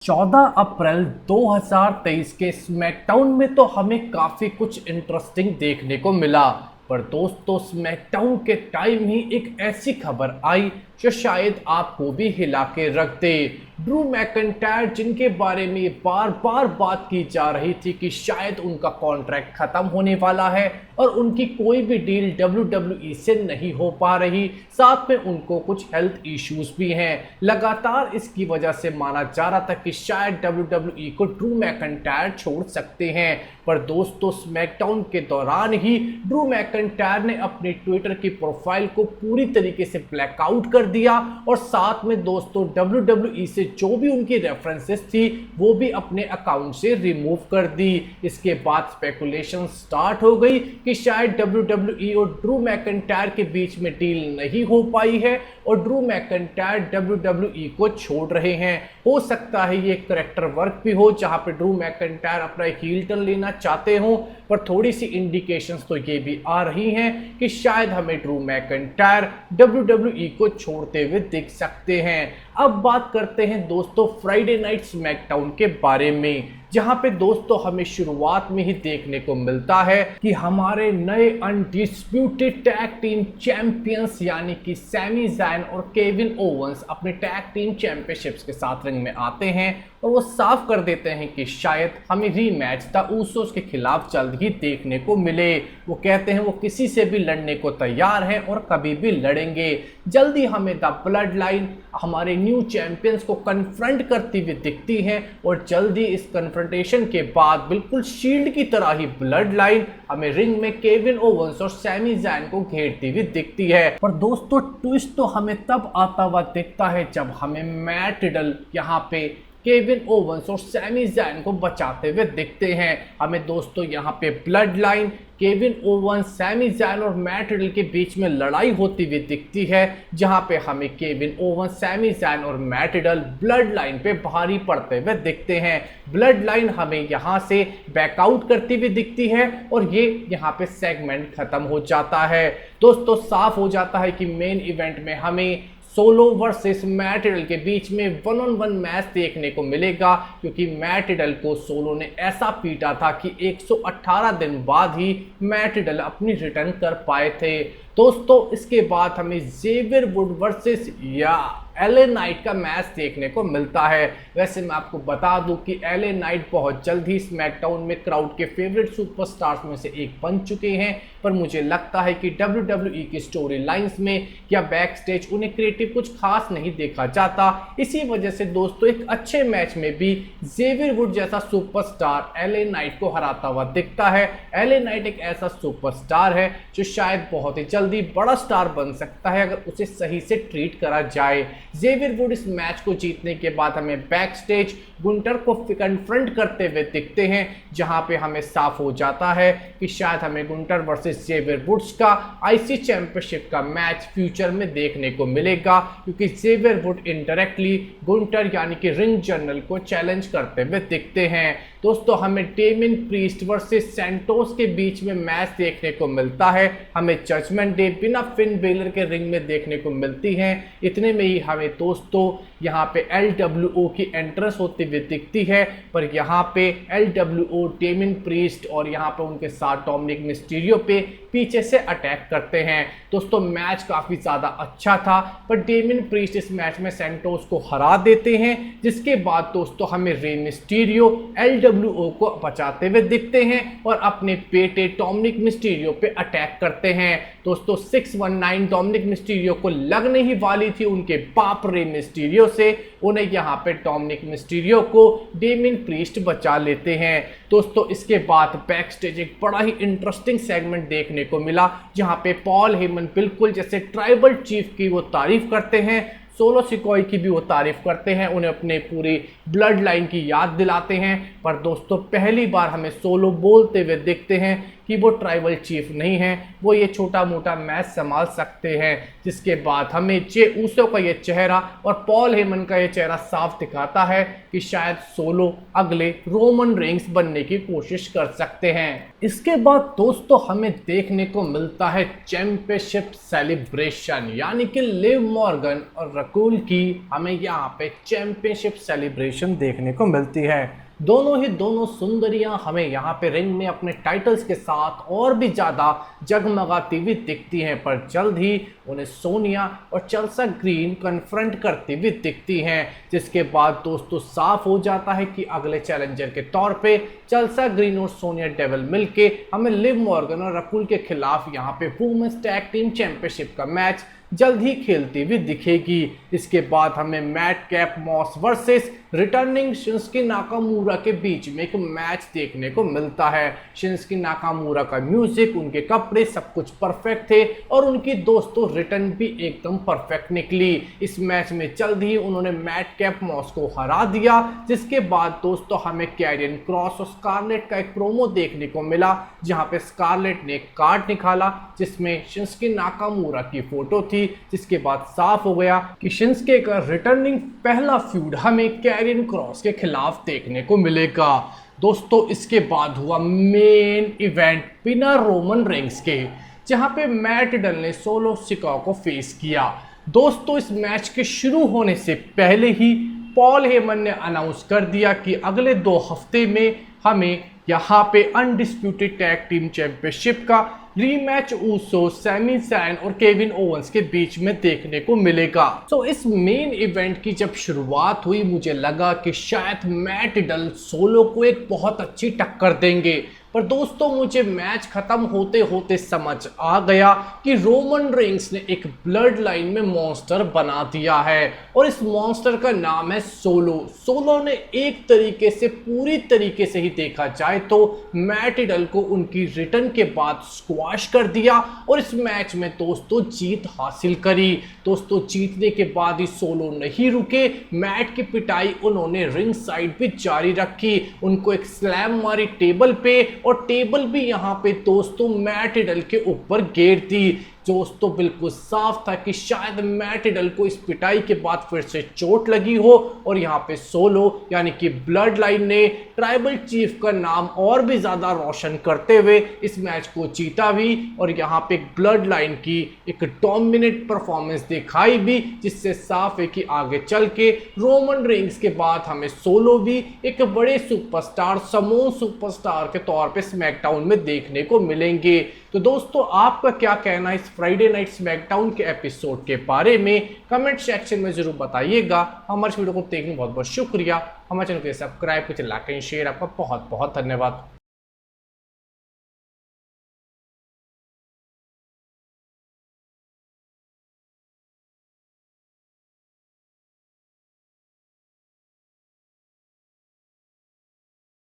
14 अप्रैल 2023 के स्मैकडाउन में तो हमें काफ़ी कुछ इंटरेस्टिंग देखने को मिला। पर दोस्तों, स्मैकडाउन के टाइम ही एक ऐसी खबर आई जो शायद आपको भी हिला के रख दे। ड्रू मैकइंटायर, जिनके बारे में बार बार बात की जा रही थी कि शायद उनका कॉन्ट्रैक्ट खत्म होने वाला है और उनकी कोई भी डील WWE से नहीं हो पा रही, साथ में उनको कुछ हेल्थ इश्यूज भी हैं। लगातार इसकी वजह से माना जा रहा था कि शायद WWE को ड्रू मैकइंटायर छोड़ सकते हैं। पर दोस्तों, स्मैकडाउन के दौरान ही ड्रू मैकइंटायर ने अपने ट्विटर की प्रोफाइल को पूरी तरीके से ब्लैकआउट कर दिया और साथ में दोस्तों WWE से जो भी उनकी रेफरेंसेस थी वो भी अपने अकाउंट से रिमूव कर दी। इसके बाद स्पेकुलेशन स्टार्ट हो गई कि शायद WWE और ड्रू मैकइंटायर के बीच में डील नहीं हो पाई है और ड्रू मैकइंटायर WWE को छोड़ रहे हैं। हो सकता है ये कैरेक्टर वर्क भी हो जहां पे ड्रू मैकइंटायर अपना हील टर्न लेना चाहते हो, पर थोड़ी सी इंडिकेशंस तो ये भी आ रही हैं कि शायद हमें ड्रू मैकइंटायर WWE को छोड़ते हुए दिख सकते हैं। अब बात करते हैं दोस्तों फ्राइडे नाइट स्मैकडाउन के बारे में, जहां पे दोस्तों हमें शुरुआत में ही देखने को मिलता है कि हमारे नए अनडिस्प्यूटेड टैग टीम चैंपियंस यानी कि सैमी ज़ैन और केविन ओवेंस अपने टैग टीम चैंपियनशिप्स के साथ रिंग में आते हैं और वो साफ कर देते हैं कि शायद हमें रीमैच द ऊसोस के खिलाफ जल्द ही देखने को मिले। वो कहते हैं वो किसी से भी लड़ने को तैयार हैं और कभी भी लड़ेंगे। जल्दी हमें द ब्लड लाइन हमारे न्यू चैंपियंस को कन्फ्रंट करती हुई दिखती है और जल्दी इस कन्फ्रंटेशन के बाद बिल्कुल शील्ड की तरह ही ब्लड लाइन हमें रिंग में केविन ओवेंस और सैमी ज़ैन को घेरती हुई दिखती है। पर दोस्तों, ट्विस्ट तो हमें तब आता हुआ दिखता है जब हमें मैट रिडल यहाँ पे केविन ओवेंस और सैमी ज़ैन को बचाते हुए दिखते हैं। हमें दोस्तों यहाँ पे Bloodline, Kevin Owens, Sami Zayn और मैट रिडल के बीच में लड़ाई होती हुई दिखती है, जहां पे हमें केविन ओवेंस, सैमी ज़ैन और मैट रिडल ब्लड लाइन पे भारी पड़ते हुए दिखते हैं। ब्लड लाइन हमें यहां से बैकआउट करती हुई दिखती है और ये यहां पे सेगमेंट खत्म हो जाता है। दोस्तों, साफ हो जाता है कि मेन इवेंट में हमें सोलो वर्सेस मैट रिडल के बीच में 1-on-1 मैच देखने को मिलेगा, क्योंकि मैट रिडल को सोलो ने ऐसा पीटा था कि 118 दिन बाद ही मैट रिडल अपनी रिटर्न कर पाए थे। दोस्तों, इसके बाद हमें ज़ेवियर वुड वर्सेस या LA नाइट का मैच देखने को मिलता है। वैसे मैं आपको बता दूं कि LA नाइट बहुत जल्द ही स्मैकडाउन में क्राउड के फेवरेट सुपरस्टार्स में से एक बन चुके हैं, पर मुझे लगता है कि WWE की स्टोरी लाइंस में या बैक स्टेज उन्हें क्रिएटिव कुछ खास नहीं देखा जाता। इसी वजह से दोस्तों, एक अच्छे मैच में भी ज़ेवियर वुड जैसा सुपरस्टार LA नाइट को हराता हुआ दिखता है। LA नाइट एक ऐसा सुपरस्टार है जो शायद बहुत ही जल्दी बड़ा स्टार बन सकता है अगर उसे सही से ट्रीट करा जाए। ज़ेवियर वुड इस मैच को जीतने के बाद हमें बैक स्टेज गुंटर को कन्फ्रंट करते हुए दिखते हैं, जहां पे हमें साफ हो जाता है कि शायद हमें गुंटर वर्सेस ज़ेवियर वुड्स का IC चैंपियनशिप का मैच फ्यूचर में देखने को मिलेगा, क्योंकि ज़ेवियर वुड इनडायरेक्टली गुंटर यानी कि रिंग जनरल को चैलेंज करते हुए दिखते हैं। दोस्तों, हमें डेमिन प्रीस्ट वर्सेस सैंटोस के बीच में मैच देखने को मिलता है। हमें जजमेंट डे बिना फिन बेलर के रिंग में देखने को मिलती है। इतने में ही हमें दोस्तों यहाँ पे LWO की एंट्रेंस होती हुई दिखती है, पर यहाँ पे LWO डेमिन प्रीस्ट और यहाँ पे उनके साथ डोमिनिक मिस्टीरियो पे पीछे से अटैक करते हैं। दोस्तों, मैच काफ़ी ज़्यादा अच्छा था, पर डेमिन प्रीस्ट इस मैच में सैंटोस को हरा देते हैं, जिसके बाद दोस्तों हमें रे मिस्टीरियो LWO को बचाते हुए दिखते हैं और अपने बेटे डोमिनिक मिस्टीरियो पे अटैक करते हैं। दोस्तों, 619 डोमिनिक मिस्टीरियो को लगने ही वाली थी उनके बाप रे मिस्टीरियो से। उन्हें यहाँ पे डोमिनिक मिस्टीरियो को डेमिन प्रीस्ट बचा लेते हैं। दोस्तों, इसके बाद बैक स्टेज एक बड़ा ही इंटरेस्टिंग सेगमेंट देखने को मिला, जहाँ पे पॉल हेमन बिल्कुल जैसे ट्राइबल चीफ की वो तारीफ करते हैं, सोलो सिकोई की भी वो तारीफ करते हैं, उन्हें अपने पूरी ब्लड लाइन की याद दिलाते हैं। पर दोस्तों, पहली बार हमें सोलो बोलते हुए दिखते हैं कि वो ट्राइबल चीफ नहीं है, वो ये छोटा मोटा मैच संभाल सकते हैं। जिसके बाद हमें जे ऊसो का ये चेहरा और पॉल हेमन का ये चेहरा साफ दिखाता है कि शायद सोलो अगले रोमन रेंस बनने की कोशिश कर सकते हैं। इसके बाद दोस्तों हमें देखने को मिलता है चैंपियनशिप सेलिब्रेशन, यानी कि लिव मॉर्गन और रकूल की हमें यहाँ पे चैंपियनशिप सेलिब्रेशन देखने को मिलती है। दोनों सुंदरियां हमें यहाँ पे रिंग में अपने टाइटल्स के साथ और भी ज़्यादा जगमगाती हुई दिखती हैं, पर जल्द ही उन्हें सोनिया और चेल्सा ग्रीन कन्फ्रंट करती हुई दिखती हैं, जिसके बाद दोस्तों साफ हो जाता है कि अगले चैलेंजर के तौर पे चेल्सा ग्रीन और सोनिया डेविल मिलके हमें लिव मॉर्गन और रकूल के खिलाफ यहाँ पे वुमेन्स टैग टीम चैंपियनशिप का मैच जल्द ही खेलती हुई दिखेगी। इसके बाद हमें Madcap Moss versus returning Shinsuke Nakamura के बीच में एक मैच देखने को मिलता है। शिंसुके नाकामूरा का म्यूजिक, उनके कपड़े सब कुछ परफेक्ट थे और उनकी दोस्तों रिटर्न भी एकदम परफेक्ट निकली। इस मैच में जल्द ही उन्होंने मैडकैप मॉस को हरा दिया, जिसके बाद दोस्तों हमें कैरियन क्रॉस और स्कारलेट का एक प्रोमो देखने को मिला, जहां पे स्कारलेट ने एक कार्ड निकाला जिसमें शिंसुके नाकामूरा की फोटो थी, जिसके बाद साफ हो गया कि शिंसुके का रिटर्निंग पहला फ्यूड हमें कैरियन क्रॉस के खिलाफ देखने को मिलेगा। दोस्तों इसके बाद हुआ मेन इवेंट बिना रोमन रेंग्स के, जहां पे मैट डल ने सोलो सिकाओ को फेस किया। दोस्तों इस मैच के शुरू होने से पहले ही पॉल हेमन ने अनाउंस कर दिया कि अगले 2 हफ्ते में हमें यहाँ पे अनडिस्प्यूटेड टैग टीम चैंपियनशिप का रीमैच ऊसो, सैमी ज़ाyn और केविन ओवेंस के बीच में देखने को मिलेगा। तो इस मेन इवेंट की जब शुरुआत हुई मुझे लगा कि शायद मैट डल सोलो को एक बहुत अच्छी टक्कर देंगे, पर दोस्तों मुझे मैच खत्म होते होते समझ आ गया कि रोमन रेंग्स ने एक ब्लड लाइन में मॉन्स्टर बना दिया है और इस मॉन्स्टर का नाम है सोलो। सोलो ने एक तरीके से पूरी तरीके से ही देखा जाए तो मैट डल को उनकी रिटर्न के बाद स्क्वाश कर दिया और इस मैच में दोस्तों जीत हासिल करी। दोस्तों जीतने के बाद ही सोलो नहीं रुके, मैट की पिटाई उन्होंने रिंग साइड पे जारी रखी, उनको एक स्लैम मारी टेबल पे और टेबल भी यहाँ पे दोस्तों मैट डल के ऊपर गिर दी। दोस्तों बिल्कुल साफ था कि शायद मैट डल को इस पिटाई के बाद फिर से चोट लगी हो और यहाँ पे सोलो यानी कि ब्लड लाइन ने ट्राइबल चीफ का नाम और भी ज्यादा रोशन करते हुए इस मैच को जीता भी और यहाँ पे ब्लड लाइन की एक डोमिनेट परफॉर्मेंस दिखाई भी, जिससे साफ है कि आगे चल के रोमन रेंग्स के बाद हमें सोलो भी एक बड़े सुपरस्टार, समोन सुपरस्टार के तौर पे स्मैकडाउन में देखने को मिलेंगे। तो दोस्तों आपका क्या कहना इस फ्राइडे नाइट स्मैकडाउन के एपिसोड के बारे में कमेंट सेक्शन में जरूर बताइएगा। हमारे वीडियो को देखने बहुत बहुत शुक्रिया। हमारे चैनल को सब्सक्राइब करके लाइक एंड शेयर, आपका बहुत बहुत धन्यवाद।